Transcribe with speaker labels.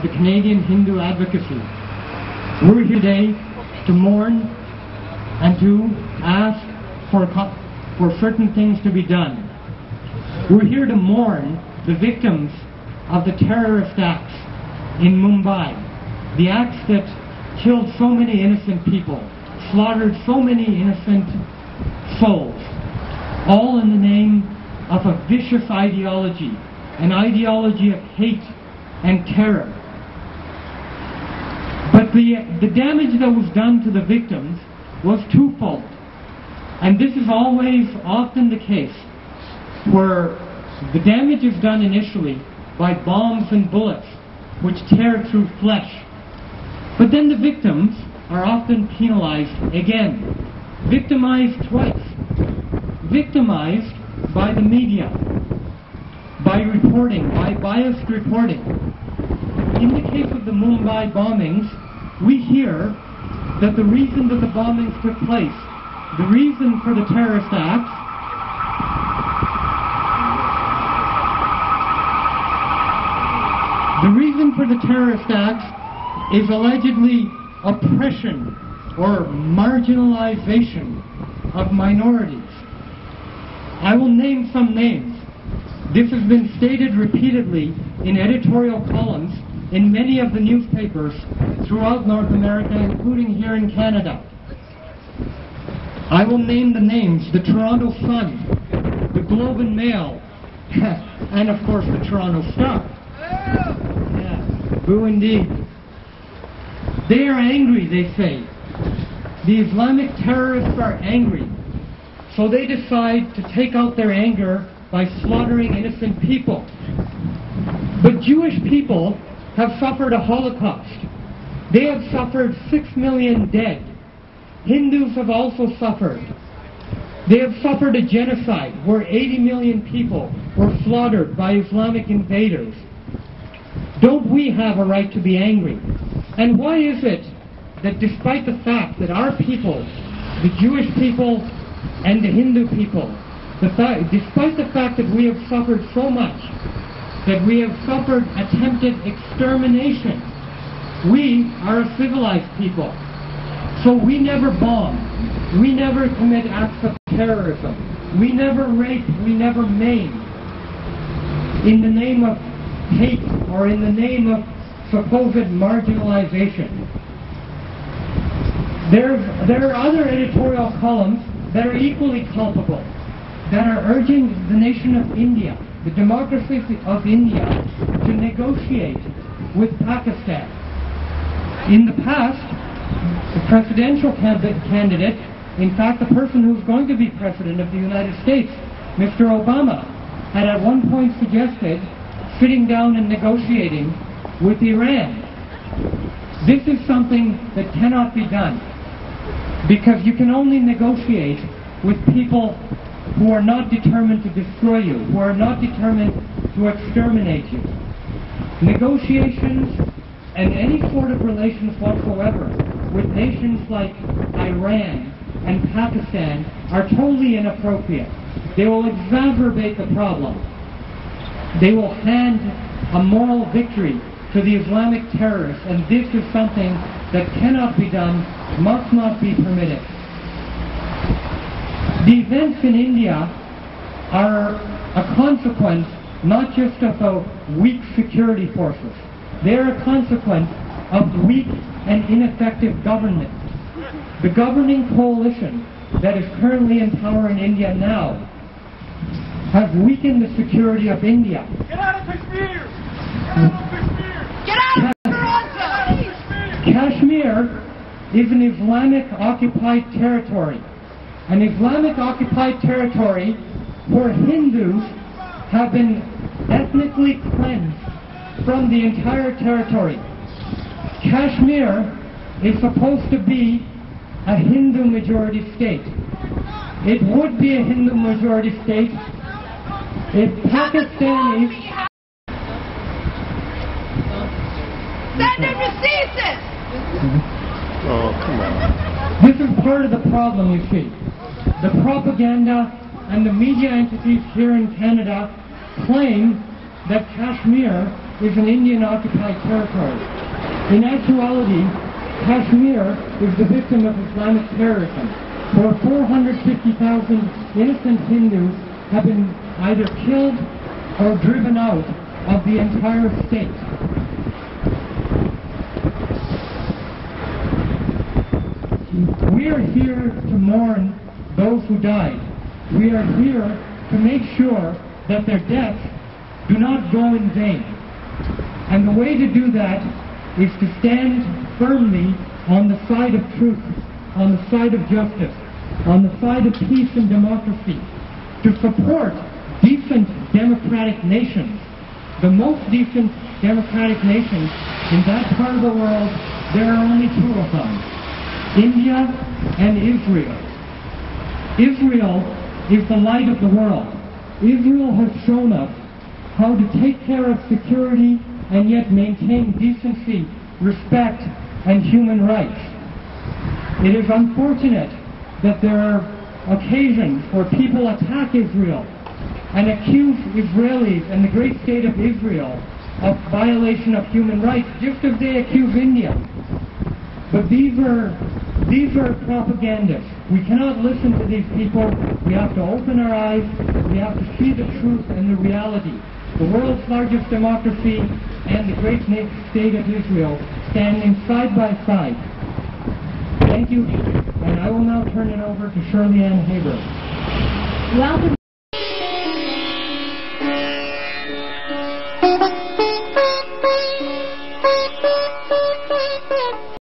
Speaker 1: of the Canadian Hindu Advocacy. We're here today to mourn and to ask for certain things to be done. We're here to mourn the victims of the terrorist acts in Mumbai, the acts that killed so many innocent people, slaughtered so many innocent souls, all in the name of a vicious ideology, an ideology of hate and terror. But the damage that was done to the victims was twofold. And this is always often the case, where the damage is done initially by bombs and bullets, which tear through flesh. But then the victims are often penalized again, victimized twice. Victimized by the media, by reporting, by biased reporting. In the case of the Mumbai bombings, we hear that the reason that the bombings took place, the reason for the terrorist acts, is allegedly oppression or marginalization of minorities. I will name some names. This has been stated repeatedly in editorial columns in many of the newspapers throughout North America, including here in Canada. I will name the names: the Toronto Sun, the Globe and Mail, and of course the Toronto Star. Yeah, boo indeed. They are angry, they say. The Islamic terrorists are angry. So they decide to take out their anger by slaughtering innocent people. But Jewish people have suffered a Holocaust. They have suffered 6 million dead. Hindus have also suffered. They have suffered a genocide where 80 million people were slaughtered by Islamic invaders. Don't we have a right to be angry? And why is it that despite the fact that our people, the Jewish people and the Hindu people, despite the fact that we have suffered so much, that we have suffered attempted extermination, we are a civilized people. So we never bomb, we never commit acts of terrorism, we never rape, we never maim, in the name of hate or in the name of supposed marginalization. There are other editorial columns that are equally culpable, that are urging the nation of India, the democracy of India, to negotiate with Pakistan. In the past, the presidential candidate, in fact the person who's going to be president of the United States, Mr. Obama, had at one point suggested sitting down and negotiating with Iran. This is something that cannot be done, because you can only negotiate with people who are not determined to destroy you, who are not determined to exterminate you. Negotiations and any sort of relations whatsoever with nations like Iran and Pakistan are totally inappropriate. They will exacerbate the problem. They will hand a moral victory to the Islamic terrorists, and this is something that cannot be done, must not be permitted. The events in India are a consequence not just of the weak security forces. They are a consequence of weak and ineffective government. The governing coalition that is currently in power in India now has weakened the security of India.
Speaker 2: Get out of Kashmir! Get out of Kashmir! Get out of Toronto!
Speaker 1: Kashmir is an Islamic occupied territory. An Islamic occupied territory where Hindus have been ethnically cleansed from the entire territory. Kashmir is supposed to be a Hindu majority state. It would be a Hindu majority state if Pakistanis...
Speaker 2: Send him to cease.
Speaker 3: Oh, come on.
Speaker 1: This is part of the problem, you see. The propaganda and the media entities here in Canada claim that Kashmir is an Indian-occupied territory. In actuality, Kashmir is the victim of Islamic terrorism, where 450,000 innocent Hindus have been either killed or driven out of the entire state. We are here to mourn those who died. We are here to make sure that their deaths do not go in vain. And the way to do that is to stand firmly on the side of truth, on the side of justice, on the side of peace and democracy, to support decent democratic nations. The most decent democratic nations in that part of the world, there are only two of them, India and Israel. Israel is the light of the world. Israel has shown us how to take care of security and yet maintain decency, respect, and human rights. It is unfortunate that there are occasions where people attack Israel and accuse Israelis and the great state of Israel of violation of human rights, just as they accuse India. But these are propagandists. We cannot listen to these people. We have to open our eyes. We have to see the truth and the reality. The world's largest democracy and the great state of Israel standing side by side. Thank you, and I will now turn it over to Shirley Ann Haber.
Speaker 4: Welcome.